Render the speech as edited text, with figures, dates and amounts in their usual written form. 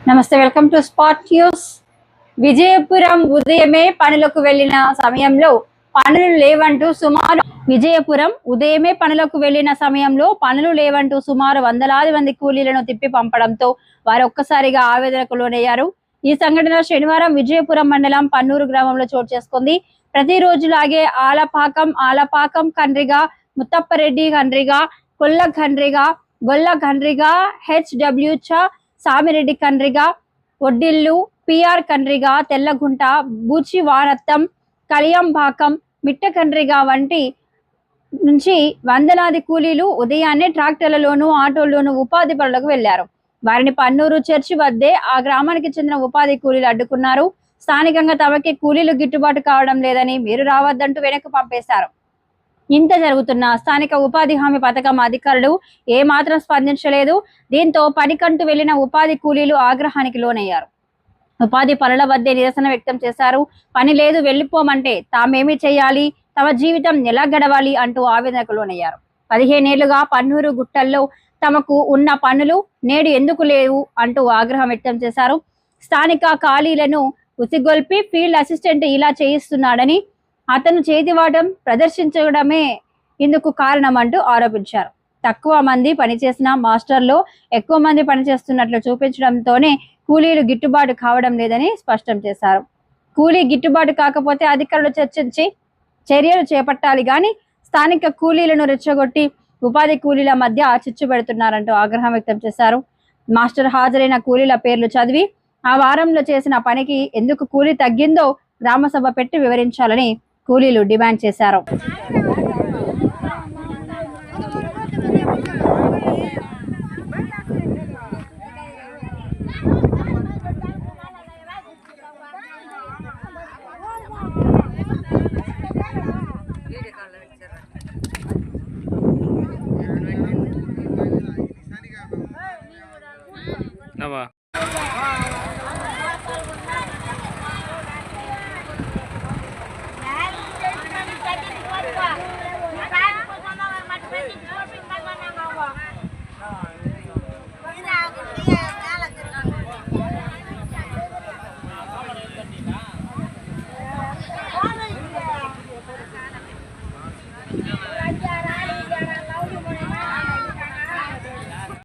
నమస్తే, welcome to spot news. Vijayapuram ఉదయమే పనులకు వెళ్లిన సమయంలో పనులు లేవంటూ సుమారు వందలాది మంది కూలీలను తిప్పి పంపడంతో వారు ఒక్కసారిగా ఆవేదనకు లోనయ్యారు. ఈ సంఘటన శనివారం విజయపురం మండలం పన్నూరు గ్రామంలో చోటు చేసుకుంది. ప్రతిరోజులాగే ఆలపాకం ఖండ్రిగా, ముత్తప్పరెడ్డి ఖండ్రిగా, కొల్ల ఖండ్రిగా, గొల్ల ఖండ్రిగా, హెచ్డబ్ల్యూ చ, సామిరెడ్డి ఖండ్రిగా, ఒడ్డిల్లు, పిఆర్ ఖండ్రిగా, తెల్లగుంట, బూచి వానత్తం, కలియంపాకం, మిట్ట ఖండ్రిగా వంటి నుంచి వందలాది కూలీలు ఉదయాన్నే ట్రాక్టర్లలోనూ ఆటోల్లోనూ ఉపాధి పనులకు వెళ్లారు. వారిని పన్నూరు చర్చి వద్దే ఆ గ్రామానికి చెందిన ఉపాధి కూలీలు అడ్డుకున్నారు. స్థానికంగా తమకి కూలీలు గిట్టుబాటు కావడం లేదని మీరు రావద్దంటూ వెనక్కు పంపేశారు. ఇంత జరుగుతున్న స్థానిక ఉపాధి హామీ పథకం అధికారులు ఏమాత్రం స్పందించలేదు. దీంతో పనికంటూ వెళ్లిన ఉపాధి కూలీలు ఆగ్రహానికి లోనయ్యారు. ఉపాధి పనుల వద్దే నిరసన వ్యక్తం చేశారు. పని లేదు, వెళ్లిపోమంటే తామేమీ చేయాలి, తమ జీవితం ఎలా గడవాలి అంటూ ఆవేదనకు లోనయ్యారు. 15 ఏళ్లుగా పన్నూరు గుట్టల్లో తమకు ఉన్న పనులు నేడు ఎందుకు లేవు అంటూ ఆగ్రహం వ్యక్తం చేశారు. స్థానిక ఖాళీలను ఉసిగొల్పి ఫీల్డ్ అసిస్టెంట్ ఇలా చేయిస్తున్నాడని, అతను చేతివాటం ప్రదర్శించడమే ఇందుకు కారణం అంటూ ఆరోపించారు. తక్కువ మంది పనిచేసిన మాస్టర్లో ఎక్కువ మంది పనిచేస్తున్నట్లు చూపించడంతోనే కూలీలు గిట్టుబాటు కావడం లేదని స్పష్టం చేశారు. కూలీ గిట్టుబాటు కాకపోతే అధికారులు చర్చించి చర్యలు చేపట్టాలి గాని స్థానిక కూలీలను రెచ్చగొట్టి ఉపాధి కూలీల మధ్య చిచ్చు పెడుతున్నారంటూ ఆగ్రహం వ్యక్తం చేశారు. మాస్టర్ హాజరైన కూలీల పేర్లు చదివి ఆ వారంలో చేసిన పనికి ఎందుకు కూలీ తగ్గిందో గ్రామసభ పెట్టి వివరించాలని కూలీలు డిమాండ్ చేశారు. నవా